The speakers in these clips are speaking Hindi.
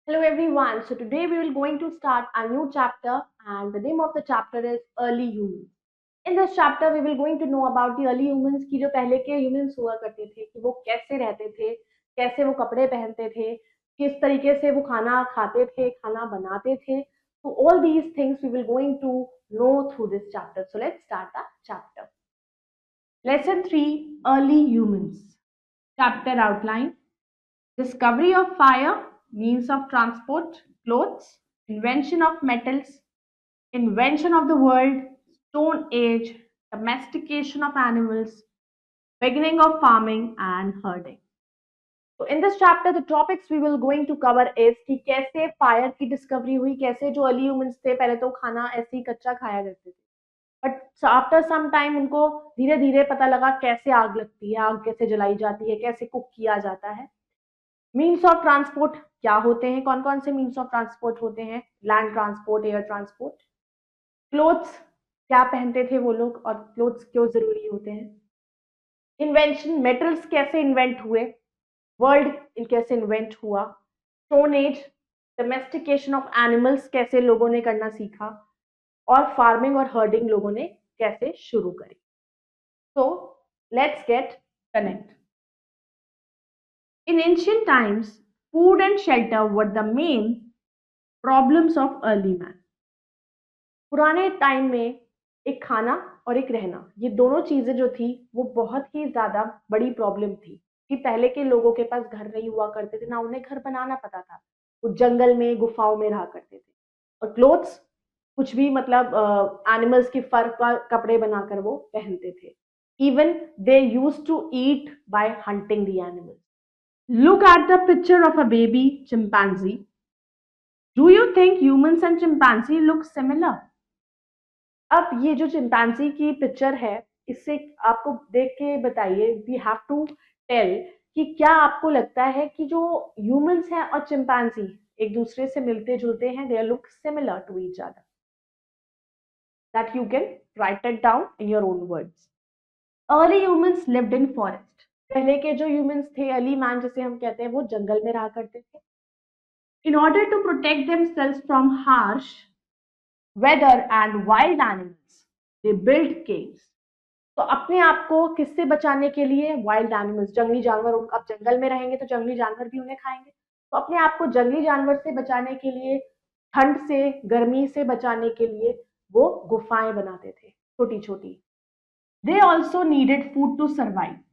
Hello everyone. So today we will going to start a new chapter and the name of the chapter is early humans. In this chapter we will going to know about the early humans की जो पहले के humans हुआ करते थे कि वो कैसे रहते थे, कैसे वो कपड़े पहनते थे, किस तरीके से वो खाना खाते थे, खाना बनाते थे. So all these things we will going to know through this chapter. So let's start the chapter. Lesson 3, Early Humans. Chapter outline. Discovery of fire, means of transport, clothes, invention of metals, invention of the world, Stone Age, domestication of animals, beginning of farming and herding. So in this chapter, the topics we will going to cover is कि कैसे फायर की डिस्कवरी हुई, कैसे जो अर्ली ह्यूमंस थे पहले तो खाना ऐसे ही कच्चा खाया करते थे, बट आफ्टर सम टाइम उनको धीरे धीरे पता लगा कैसे आग लगती है, आग कैसे जलाई जाती है, कैसे कुक किया जाता है. मीन्स ऑफ ट्रांसपोर्ट क्या होते हैं, कौन कौन से मीन्स ऑफ ट्रांसपोर्ट होते हैं, land transport, air transport. Clothes क्या पहनते थे वो लोग और क्लोथ्स क्यों जरूरी होते हैं. इन्वेंशन, मेटल्स कैसे इन्वेंट हुए, वर्ल्ड कैसे इन्वेंट हुआ. Stone age, domestication of animals कैसे लोगों ने करना सीखा, और फार्मिंग और हर्डिंग लोगों ने कैसे शुरू करी. So let's get connect. In ancient times, food and shelter were the main problems of early man. पुराने टाइम में एक खाना और एक रहना, ये दोनों चीजें जो थी वो बहुत ही ज्यादा बड़ी प्रॉब्लम थी कि पहले के लोगों के पास घर नहीं हुआ करते थे, ना उन्हें घर बनाना पता था, वो जंगल में गुफाओं में रहा करते थे. और क्लोथ्स कुछ भी मतलब एनिमल्स की फर का कपड़े बनाकर वो पहनते थे. Even they used to eat by hunting the animals. Look at the picture of a baby chimpanzee. Do you think humans and chimpanzee look similar? अब ये जो चिंपैंजी की पिक्चर है, इससे आपको देख के बताइए, वी हैव टू टेल कि क्या आपको लगता है कि जो ह्यूमंस हैं और चिंपैंजी एक दूसरे से मिलते जुलते हैं, they look similar to each other. That you can write it down in your own words. Early humans lived in forest. पहले के जो ह्यूमंस थे, अर्ली मैन जिसे हम कहते हैं, वो जंगल में रहा करते थे. In order to protect themselves from harsh weather and wild animals, they built caves. तो अपने आप को किससे बचाने के लिए, वाइल्ड एनिमल्स, जंगली जानवर, अब जंगल में रहेंगे तो जंगली जानवर भी उन्हें खाएंगे, तो अपने आप को जंगली जानवर से बचाने के लिए, ठंड से, गर्मी से बचाने के लिए वो गुफाएं बनाते थे छोटी छोटी. They also needed food to survive.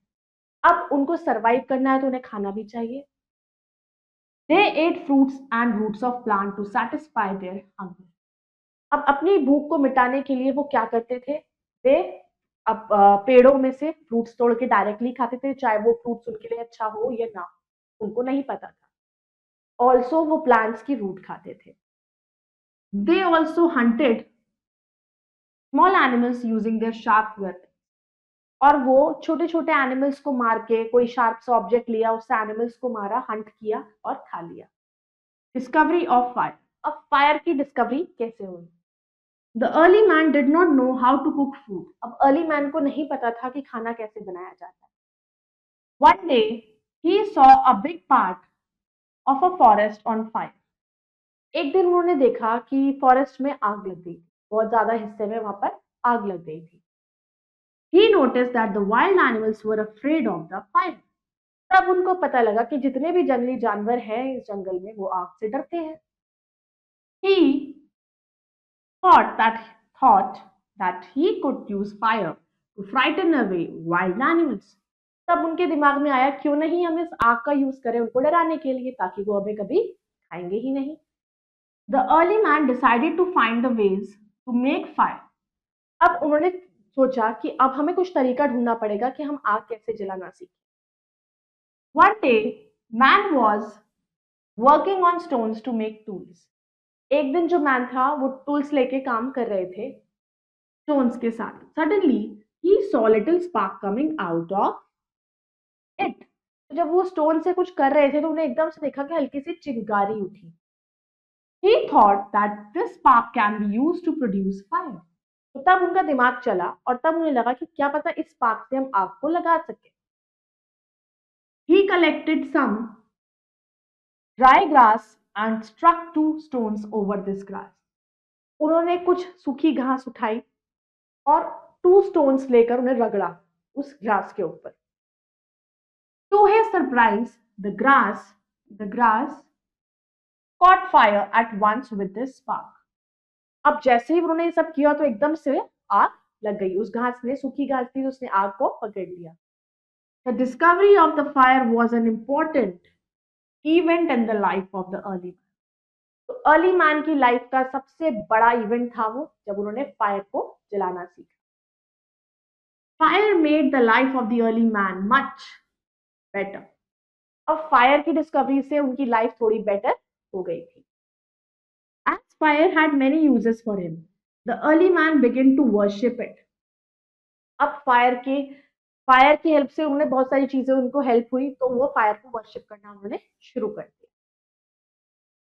अब उनको सर्वाइव करना है तो उन्हें खाना भी चाहिए. They ate fruits and roots of plant to satisfy their hunger. अब अपनी भूख को मिटाने के लिए वो क्या करते थे, वे अब पेड़ों में से फ्रूट्स तोड़ के डायरेक्टली खाते थे, चाहे वो फ्रूट्स उनके लिए अच्छा हो या ना, उनको नहीं पता था. ऑल्सो वो प्लांट्स की रूट खाते थे. They also hunted small animals using their sharp weapon. और वो छोटे छोटे एनिमल्स को मार के, कोई शार्प सा ऑब्जेक्ट लिया, उससे एनिमल्स को मारा, हंट किया और खा लिया. Discovery of fire. अब फायर की डिस्कवरी कैसे हुई. The early man did not know how to cook food. अब अर्ली मैन को नहीं पता था कि खाना कैसे बनाया जाता है. One day he saw a big part of a forest on fire. एक दिन उन्होंने देखा कि फॉरेस्ट में आग लग गई, बहुत ज्यादा हिस्से में वहां पर आग लग गई थी. He notice that the wild animals were afraid of the fire. तब उनको पता लगा कि जितने भी जंगली जानवर हैं इस जंगल में, वो आग से डरते हैं. He thought that he could use fire to frighten away wild animals. तब उनके दिमाग में आया, क्यों नहीं हम इस आग का यूज करें उनको डराने के लिए, ताकि वो हमें कभी खाएंगे ही नहीं. The early man decided to find the ways to make fire. अब उन्होंने सोचा कि अब हमें कुछ तरीका ढूंढना पड़ेगा कि हम आग कैसे जलाना सीखें. One day, man was working on stones to make tools. एक दिन जो मैन था वो टूल्स लेके काम कर रहे थे स्टोन्स के साथ. Suddenly he saw little spark coming out of it. जब वो स्टोन से कुछ कर रहे थे तो उन्हें एकदम से देखा कि हल्की सी चिंगारी उठी. He thought that this spark can be used to produce fire. तो तब उनका दिमाग चला और तब उन्हें लगा कि क्या पता इस स्पार्क से हम आग को लगा सके. He collected some dry grass and struck 2 stones over this grass. उन्होंने कुछ सूखी घास उठाई और 2 stones लेकर उन्हें रगड़ा उस घास के ऊपर. To his surprise, the grass caught fire at once with this spark. अब जैसे ही उन्होंने ये सब किया तो एकदम से आग लग गई. उस घास ने, सूखी घास थी, उसने आग को पकड़ लिया. The discovery of the fire was an important event in the life of the early man. तो अर्ली मैन की लाइफ का सबसे बड़ा इवेंट था वो जब उन्होंने फायर को जलाना सीखा. Fire made the life of the early man much better. अब फायर की डिस्कवरी से उनकी लाइफ थोड़ी बेटर हो गई थी. As fire had many uses for him, the early man began to worship it. अब फायर की हेल्प से उन्हें बहुत सारी चीजें उनको हेल्प हुई तो वो फायर को वर्शिप करना उन्होंने शुरू कर दिया.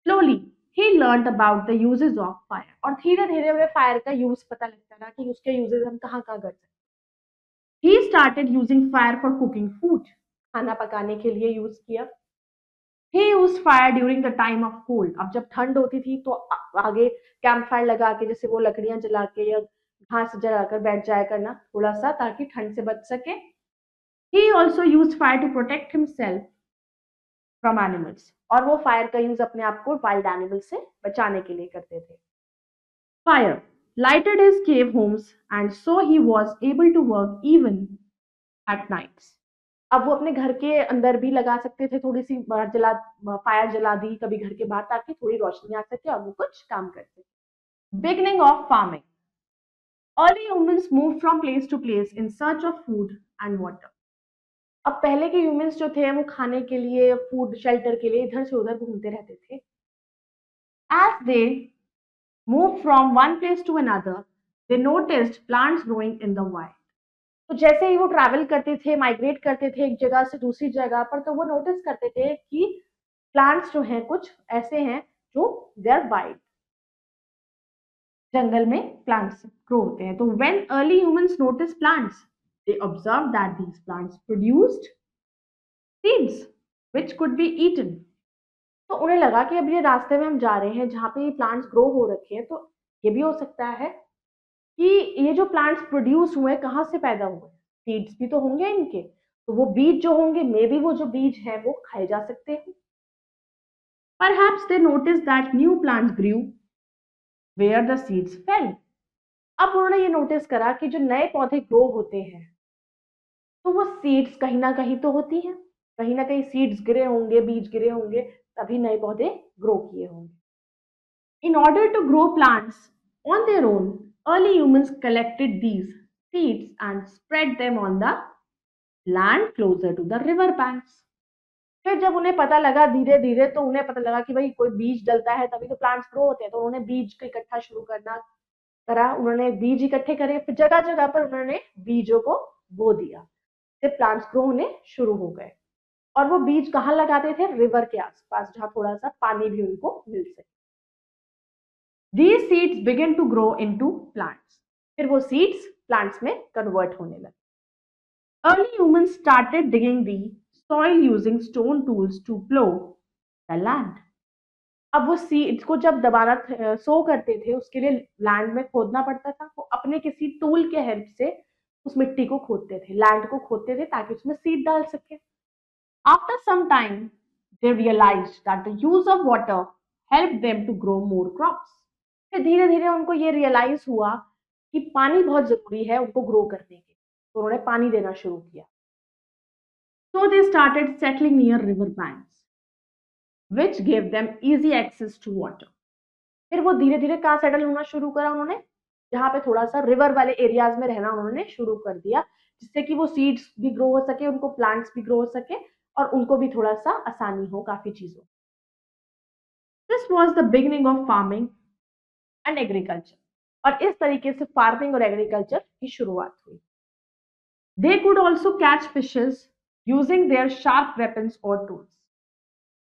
Slowly he learned about the uses of fire. और धीरे धीरे उन्हें फायर का यूज पता लगता रहा कि उसके यूजेस हम कहाँ कहाँ कर सकते हैं. He started using fire for cooking food. खाना पकाने के लिए यूज किया. He used fire during the time of cold. अब जब ठंड होती थी तो आगे कैंप फायर लगा के जैसे वो लकड़ियां जला के या घास जलाकर बैठ जाया करना थोड़ा सा ताकि ठंड से बच सके. He also used fire to protect himself from animals. और वो फायर का यूज अपने आप को वाइल्ड एनिमल से बचाने के लिए करते थे. Fire lighted his cave homes and so he was able to work even at nights. अब वो अपने घर के अंदर भी लगा सकते थे, थोड़ी सी फायर जला दी कभी घर के बाहर ताकि थोड़ी रोशनी आ सके और वो कुछ काम कर सके. Beginning of farming. Early humans moved from place to place in search of food and water. अब पहले के ह्यूमंस जो थे वो खाने के लिए, फूड, शेल्टर के लिए इधर से उधर घूमते रहते थे. As they moved from one place to another, they noticed plants growing in the wild. तो जैसे ही वो ट्रैवल करते थे, माइग्रेट करते थे एक जगह से दूसरी जगह पर, तो वो नोटिस करते थे कि प्लांट्स जो हैं कुछ ऐसे हैं जो दे आर वाइल्ड. जंगल में प्लांट्स ग्रो होते हैं. तो when early humans noticed plants, they observed that these plants produced seeds which could be eaten. तो उन्हें लगा कि अब ये रास्ते में हम जा रहे हैं जहाँ पे ये प्लांट्स ग्रो हो रखे हैं, तो ये भी हो सकता है कि ये जो प्लांट्स प्रोड्यूस हुए कहाँ से पैदा हुए. सीड्स भी तो होंगे इनके, तो वो बीज जो होंगे मे बी वो जो बीज है वो खाए जा सकते हैं. Perhaps they noticed that new plants grew where the seeds fell. अब उन्होंने ये नोटिस करा कि जो नए पौधे ग्रो होते हैं तो वो सीड्स कहीं ना कहीं तो होती हैं, कहीं ना कहीं सीड्स गिरे होंगे, बीज गिरे होंगे, तभी नए पौधे ग्रो किए होंगे. In order to grow plants on their own, early humans collected these seeds and spread them on the land closer to the river banks. फिर जब उन्हें पता लगा धीरे धीरे, तो उन्हें पता लगा कि भाई कोई बीज डलता है तभी तो प्लांट्स ग्रो होते हैं, तो उन्होंने बीज को इकट्ठा शुरू करा. उन्होंने बीज इकट्ठे करे, फिर जगह जगह पर उन्होंने बीजों को बो दिया, फिर प्लांट्स ग्रो होने शुरू हो गए. और वो बीज कहाँ लगाते थे? रिवर के आसपास, जहाँ थोड़ा सा पानी भी उनको मिल सके. These seeds begin to grow into plants. फिर वो seeds plants में convert होने लगे. Early humans started digging the soil using stone tools to plow the land. अब वो seeds को जब दोबारा सो करते थे उसके लिए लैंड में खोदना पड़ता था. वो अपने किसी टूल के हेल्प से उस मिट्टी को खोदते थे, लैंड को खोदते थे ताकि उसमें सीड डाल सके. After some time, they realized that the use of water helped them to grow more crops. फिर धीरे धीरे उनको ये रियलाइज हुआ कि पानी बहुत जरूरी है उनको ग्रो करने के, तो उन्होंने पानी देना शुरू किया. So they started settling near river banks, which gave them easy access to water. फिर वो धीरे धीरे कहाँ सेटल होना शुरू करा उन्होंने? जहाँ पे थोड़ा सा रिवर वाले एरियाज में रहना उन्होंने शुरू कर दिया, जिससे कि वो सीड्स भी ग्रो हो सके, उनको प्लांट्स भी ग्रो हो सके और उनको भी थोड़ा सा आसानी हो काफी चीजों. This was the beginning of farming and agriculture. और इस तरीके से फार्मिंग और एग्रीकल्चर की शुरुआत हुई. They could also catch fishes using their sharp weapons or tools.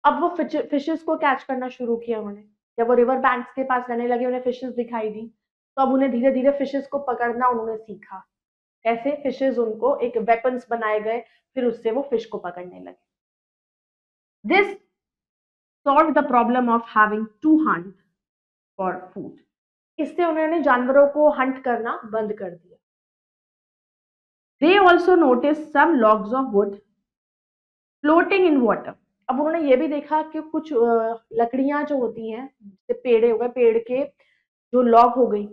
अब वो फिशेस को कैच करना शुरू किया उन्होंने. जब वो रिवर बैंक्स के पास रहने लगे, उन्हें फिशेस दिखाई दी, तो अब उन्हें धीरे धीरे फिशेस को पकड़ना उन्होंने सीखा. ऐसे फिशेस उनको एक वेपन्स बनाए गए, फिर उससे वो फिश को पकड़ने लगे. This solved the problem of having to hunt for food. इससे उन्होंने जानवरों को हंट करना बंद कर दिया. They also noticed some logs of wood floating in water. अब उन्होंने ये भी देखा कि कुछ लकड़ियां जो होती हैं, जैसे पेड़ हो गए, पेड़ के जो लॉग हो गई,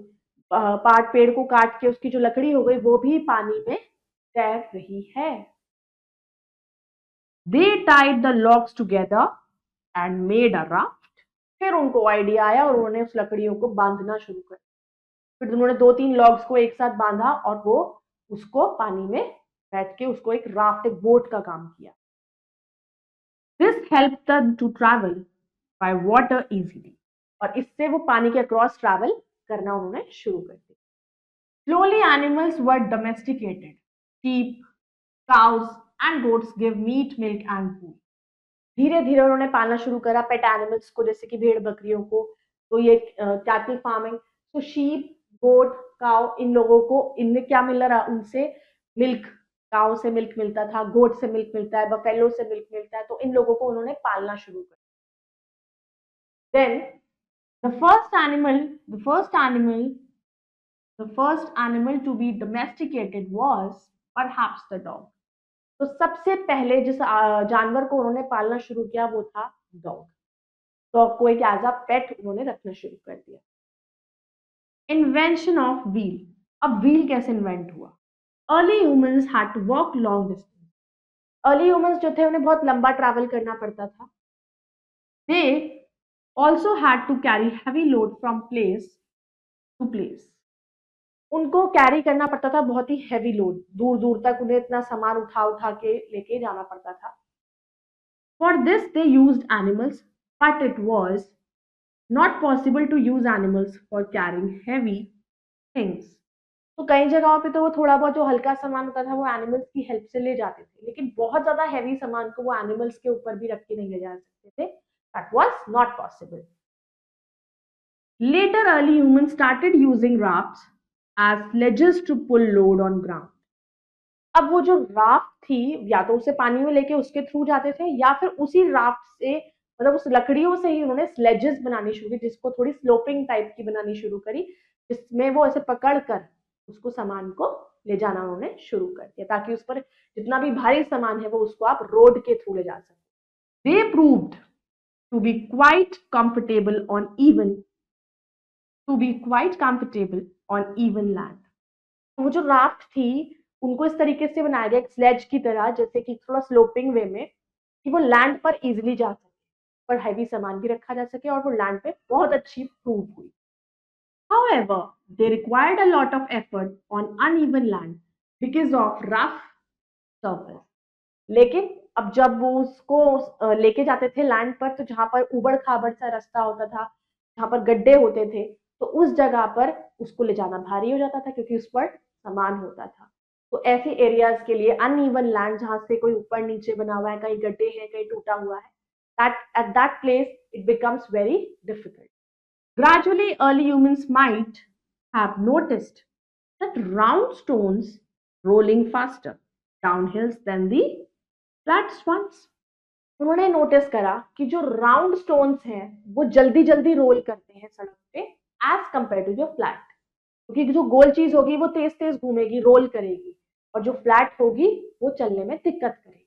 पार्ट पेड़ को काट के उसकी जो लकड़ी हो गई वो भी पानी में तैर रही है. They tied the logs together and made a raft. फिर उनको आइडिया आया और उन्होंने उस लकड़ियों को बांधना शुरू कर. फिर उन्होंने 2-3 लॉग्स को एक साथ बांधा और वो उसको पानी में बैठ के उसको एक राफ्ट, एक बोट का काम किया. This helped them to travel by water easily. और इससे वो पानी के अक्रॉस ट्रैवल करना उन्होंने शुरू कर दिया. Slowly animals were domesticated. Sheep, cows and goats give meat, milk and food. धीरे धीरे उन्होंने पालना शुरू करा पेट एनिमल्स को, जैसे कि भेड़ बकरियों को. तो ये कैटल फार्मिंग, तो शीप, गोट, काउ, इन लोगों को इनमें क्या मिल रहा, उनसे मिल्क, काउ से मिल्क मिलता था, गोट से मिल्क मिलता है, बफेलो से मिल्क मिलता है. तो इन लोगों को उन्होंने पालना शुरू कर. Then the first animal to be domesticated was perhaps the dog. तो सबसे पहले जिस जानवर को उन्होंने पालना शुरू किया वो था डॉग. डॉग को एक एज अ पेट उन्होंने रखना शुरू कर दिया. Invention of wheel. अब व्हील कैसे इन्वेंट हुआ? Early humans had to walk long distance. Early humans जो थे उन्हें बहुत लंबा ट्रैवल करना पड़ता था. They also had to carry heavy load from place to place. उनको कैरी करना पड़ता था बहुत ही हैवी लोड, दूर दूर तक उन्हें इतना सामान उठा उठा के लेके जाना पड़ता था. For this they used animals, but it was not possible to use animals for carrying heavy things. तो कई जगहों पे तो वो थोड़ा बहुत जो हल्का सामान होता था वो एनिमल्स की हेल्प से ले जाते थे, लेकिन बहुत ज्यादा हैवी सामान को वो एनिमल्स के ऊपर भी रख के नहीं ले जा सकते थे. That was not possible. Later early humans started using rafts as sledges to pull load on ground. अब वो जो राफ्ट थी, या तो उसे पानी में लेके उसके थ्रू जाते थे, या फिर उसी राफ्ट से, मतलब उस लकड़ियों से ही उन्होंने स्लेजेस बनानी शुरू की, जिसको थोड़ी स्लोपिंग टाइप की बनानी शुरू करी, जिसमें वो ऐसे पकड़ कर उसको सामान को ले जाना उन्होंने शुरू कर दिया, ताकि उस पर जितना भी भारी सामान है वो उसको आप रोड के थ्रू ले जा सकें. They proved to be quite comfortable on even land. तो वो जो राफ्ट थी उनको इस तरीके से बनाया गया, एक स्लेज की तरह, जैसे कि थोड़ा स्लोपिंग वे में, कि वो लैंड पर इजीली जा सके, पर हैवी सामान भी रखा जा सके, और वो लैंड पे बहुत अच्छी प्रूव हुई. However, they required a lot of effort on uneven land because of rough surface. लेकिन अब जब वो उसको लेके जाते थे लैंड पर, तो जहां पर उबड़ खाबड़ सा रास्ता होता था, जहां पर गड्ढे होते थे, तो उस जगह पर उसको ले जाना भारी हो जाता था, क्योंकि उस पर सामान होता था. तो ऐसे एरियाज के लिए अनइवन लैंड, जहां से कोई ऊपर नीचे बना हुआ है, कहीं गड्ढे हैं, कहीं टूटा हुआ है, at that place it becomes very difficult. Gradually early humans might have noticed that round stones rolling faster down hills than the flat ones. उन्होंने नोटिस करा कि जो राउंड स्टोन्स हैं वो जल्दी जल्दी रोल करते हैं सड़क पे एज कंपेयर टू जो फ्लैट, क्योंकि जो गोल चीज होगी वो तेज तेज घूमेगी, रोल करेगी, और जो फ्लैट होगी वो चलने में दिक्कत करेगी.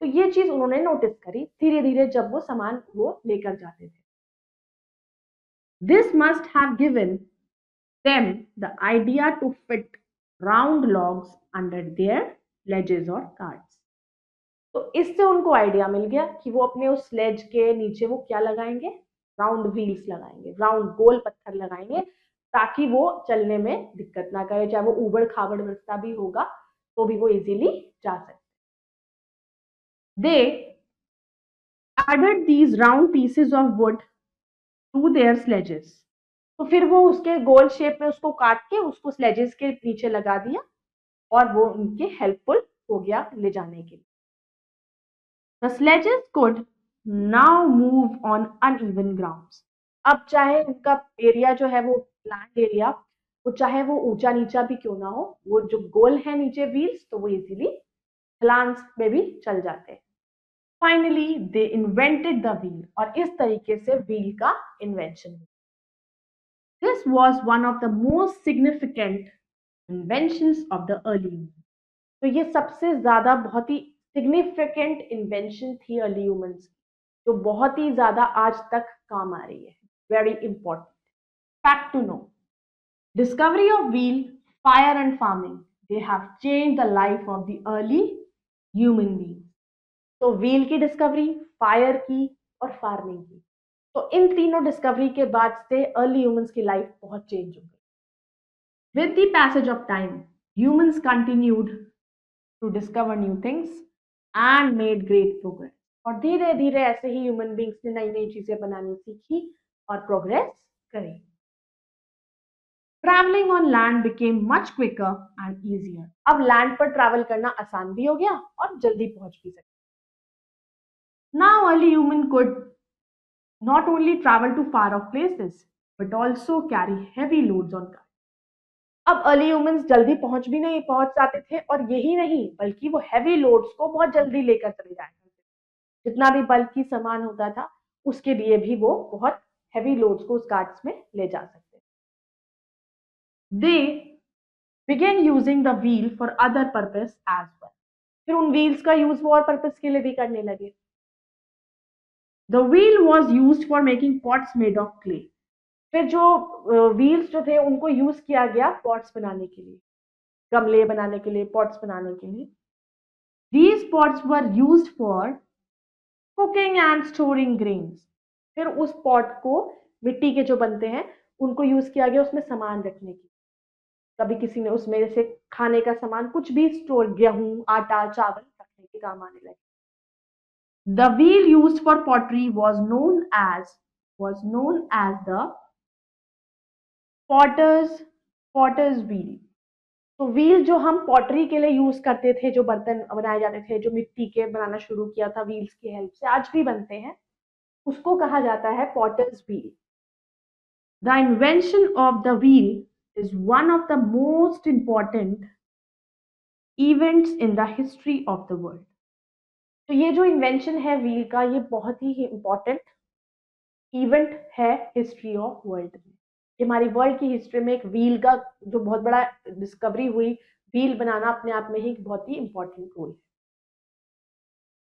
तो ये चीज उन्होंने नोटिस करी धीरे धीरे जब वो सामान वो लेकर जाते थे. This must have given them the idea to fit round logs under their sledges or carts. तो इससे उनको आइडिया मिल गया कि वो अपने उस स्लेज के नीचे वो क्या लगाएंगे, राउंड व्हील्स लगाएंगे, राउंड गोल पत्थर लगाएंगे, ताकि वो चलने में दिक्कत ना करे, चाहे वो उबड़ खाबड़ रास्ता भी होगा तो भी वो इजीली जा सकते. They added these round pieces of wood to their sledges. तो फिर वो उसके गोल शेप में उसको काट के उसको स्लेजेस के नीचे लगा दिया, और वो उनके हेल्पफुल हो गया ले जाने के लिए. The sledges could now move on uneven grounds. अब चाहे उनका एरिया जो है वो लैंड एरिया, वो चाहे वो ऊंचा नीचा भी क्यों ना हो, वो जो गोल है नीचे व्हील्स, तो वो इजीली ढलान में भी चल जाते हैं. Finally they invented the wheel, और इस तरीके से व्हील का इन्वेंशन हुआ। This was one of the most significant inventions of the early human. तो ये सबसे ज्यादा बहुत ही सिग्निफिकेंट इन्वेंशन थी अर्ली ह्यूमंस की, जो बहुत ही ज्यादा आज तक काम आ रही है। Very important fact to know, discovery of wheel, fire and farming, they have changed the life of the early human beings. तो व्हील की डिस्कवरी, फायर की और फार्मिंग की, तो इन तीनों डिस्कवरी के बाद से अर्ली ह्यूमंस की लाइफ बहुत चेंज हो गई। With the passage of time humans continued to discover new things and made great progress, और धीरे धीरे ऐसे ही ह्यूमन बींग्स ने नई नई चीजें बनानी सीखी और प्रोग्रेस करी। Travelling on land became much quicker and easier, अब लैंड पर ट्रैवल करना आसान भी हो गया और जल्दी पहुंच भी सकते। Now early human could not only travel to far off places but also carry heavy loads on car. अब अर्ली ह्यूमंस जल्दी पहुंच जाते थे, और यही नहीं बल्कि वो हैवी लोड्स को बहुत जल्दी लेकर चले जाया करते थे। जितना भी बल्कि सामान होता था उसके लिए भी वो बहुत हैवी लोड्स को उस कार्ट्स में ले जा सकते थे। दे began using the wheel for other purpose as well. फिर उन व्हील्स का यूज वो और पर्पस के लिए भी करने लगे। The wheel was used for making pots made of clay. फिर जो व्हील्स जो थे उनको यूज किया गया पॉट्स बनाने के लिए, गमले बनाने के लिए, पॉट्स बनाने के लिए। These pots were used for cooking and storing grains. फिर उस पॉट को, मिट्टी के जो बनते हैं, उनको यूज किया गया उसमें सामान रखने की। कभी किसी ने उसमें जैसे खाने का सामान कुछ भी स्टोर, गेहूं, आटा, चावल रखने के काम आने लगे। The wheel used for pottery was known as the potter's wheel. तो व्हील जो हम पॉटरी के लिए यूज करते थे, जो बर्तन बनाए जाते थे, जो मिट्टी के बनाना शुरू किया था व्हील्स की हेल्प से, आज भी बनते हैं, उसको कहा जाता है potter's wheel. The invention of the wheel is one of the most important events in the history of the world. तो ये जो इन्वेंशन है व्हील का, ये बहुत ही इंपॉर्टेंट इवेंट है हिस्ट्री ऑफ वर्ल्ड में। हमारी वर्ल्ड की हिस्ट्री में एक व्हील का जो बहुत बड़ा डिस्कवरी हुई, व्हील बनाना अपने आप में ही एक बहुत ही इंपॉर्टेंट रोल है।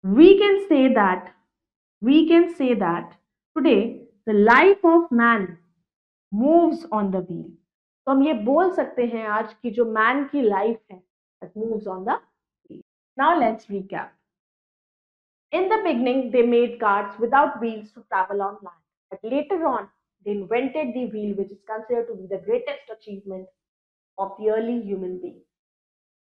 We can say that today the life of man moves on the wheel. तो हम ये बोल सकते हैं आज की जो मैन की लाइफ है, that moves on the wheel. Now let's recap. In the beginning, they made carts without wheels to travel on land. But later on, they invented the wheel, which is considered to be the greatest achievement of the early human being.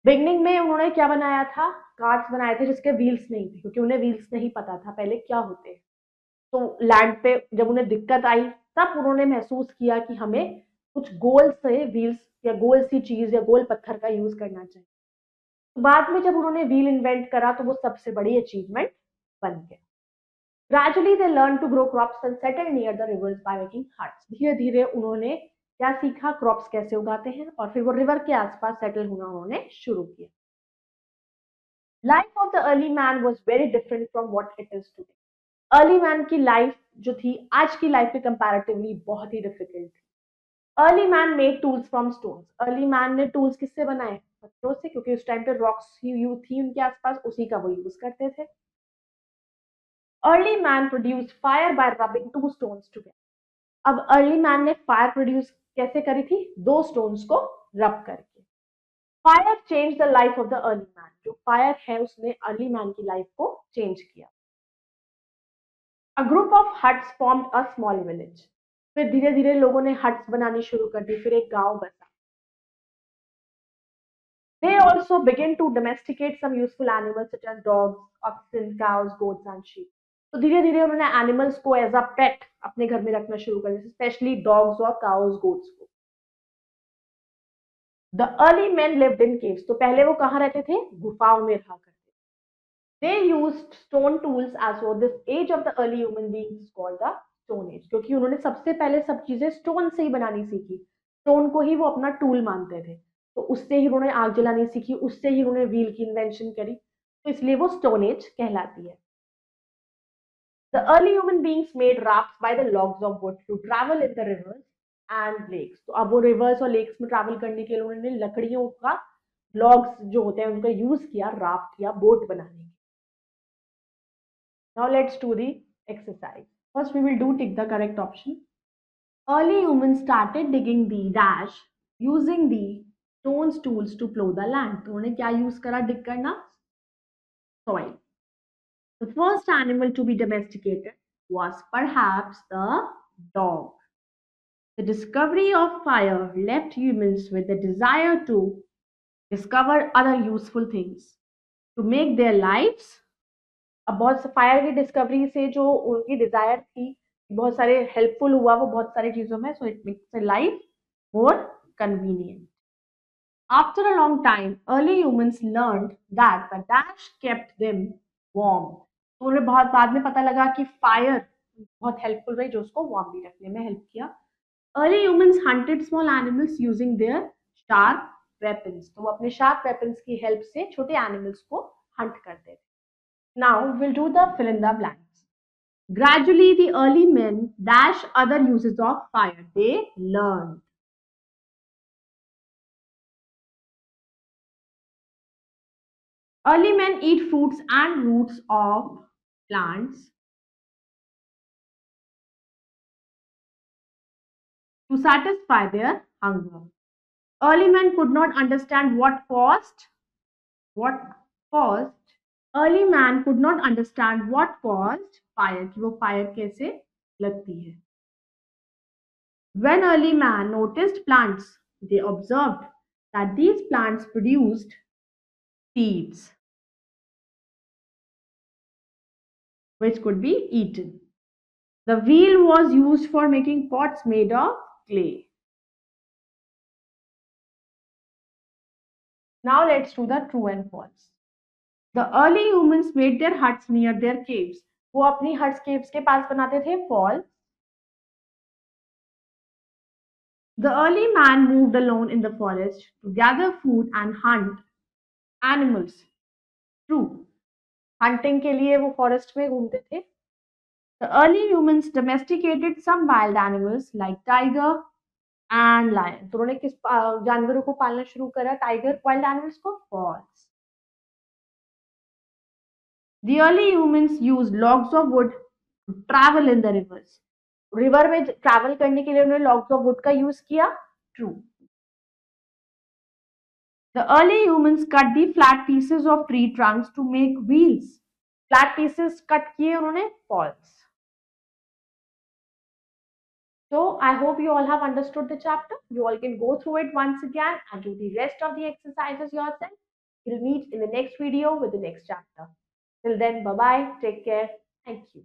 Beginning में उन्होंने क्या बनाया था? कार्ट्स बनाए थे जिसके व्हील्स नहीं थे, क्योंकि उन्हें व्हील्स नहीं पता था पहले क्या होते हैं। तो लैंड पे जब उन्हें दिक्कत आई, तब उन्होंने महसूस किया कि हमें कुछ गोल से व्हील्स या गोल सी चीज या गोल पत्थर का यूज करना चाहिए। बाद में जब उन्होंने व्हील इन्वेंट करा तो वो सबसे बड़ी अचीवमेंट बन गया। Gradually they learned to grow crops and settle near the rivers by making huts. धीरे धीरे उन्होंने क्या सीखा? क्रॉप्स कैसे उगाते हैं, और फिर वो रिवर के आसपास सेटल होना उन्होंने शुरू किया। Life of the early man was very different from what it is today. Early man की लाइफ जो थी आज की लाइफ के कंपैरेटिवली बहुत ही डिफिकल्ट थी। Early man made tools from stones. Early man ने टूल्स किससे बनाए? पत्थरों से, क्योंकि उस टाइम पे रॉक्स ही थी उनके आसपास, उसी का वो यूज करते थे। Early man produced fire by rubbing two stones together. अब अर्ली मैन ने फायर प्रोड्यूस कैसे करी थी? दो स्टोन्स को रब करके। Fire change the life of the early man. जो फायर है उसने अर्ली मैन की लाइफ को चेंज किया। A group of huts formed a small village. फिर धीरे धीरे लोगों ने हट्स बनानी शुरू कर दी, फिर एक गांव बसा। They also began to domesticate some useful animals such as dogs, oxen, cows, goats and sheep. तो धीरे धीरे उन्होंने एनिमल्स को एज अ पेट अपने घर में रखना शुरू कर दिया, स्पेशली डॉग्स और काउस, गोट्स को। The early man lived in caves. तो पहले वो कहाँ रहते थे? गुफाओं में रहा करते थे। They used stone tools as well. This age of the early human beings is called the stone age, क्योंकि उन्होंने सबसे पहले सब चीजें स्टोन से ही बनानी सीखी। स्टोन को ही वो अपना टूल मानते थे, तो उससे ही उन्होंने आग जलानी सीखी, उससे ही उन्होंने व्हील की इन्वेंशन करी, तो इसलिए वो स्टोन एज कहलाती है। The early human beings made rafts by the logs of wood to travel in the rivers and lakes. तो अब वो rivers और lakes में travel करने के लिए उन्होंने लकड़ियों का logs जो होते हैं उनका use किया raft या boat बनाने के. Now let's do the exercise. First we will do tick the correct option. Early humans started digging the dash using the stones tools to plow the land. तो उन्होंने क्या use करा dig करना? Soil. The first animal to be domesticated was perhaps the dog. The discovery of fire left humans with the desire to discover other useful things to make their lives. अब बहुत फायर की डिस्कवरी से जो उनकी डिजायर थी बहुत सारे हेल्पफुल हुआ वो बहुत सारी चीजों में, so it makes life more convenient. After a long time, early humans learned that the dash kept them warm. तो उन्हें बहुत बाद में पता लगा कि फायर बहुत हेल्पफुल रही जो उसको वार्म भी रखने में हेल्प किया. Early humans hunted small animals using their sharp weapons. तो वो अपने sharp weapons की हेल्प से छोटे एनिमल्स को हंट करते थे. Now we'll do the fill in the blanks. Gradually, the early men dash other uses of fire. They learned. Early men eat fruits and roots of plants to satisfy their hunger. Early men could not understand what caused. Early man could not understand what caused fire. कि वो fire कैसे लगती है. When early man noticed plants, they observed that these plants produced seeds which could be eaten. The wheel was used for making pots made of clay. Now let's do the true and false. The early humans made their huts near their caves. वो अपनी huts caves के पास बनाते थे. False. The early man moved alone in the forest to gather food and hunt animals. True. Hunting के लिए वो forest में घूमते थे. The early humans domesticated some wild animals like tiger and lion. तो उन्होंने किस जानवरों को पालना शुरू करा? टाइगर, वाइल्ड एनिमल्स को? False. The early humans used logs of wood to travel in the rivers. River में ट्रैवल करने के लिए उन्होंने logs of wood का यूज किया. True. The early humans cut the flat pieces of tree trunks to make wheels. Flat pieces cut किए उन्होंने. False. So I hope you all have understood the chapter. You all can go through it once again and do the rest of the exercises yourself. We'll meet in the next video with the next chapter. Till then, bye-bye. Take care. Thank you.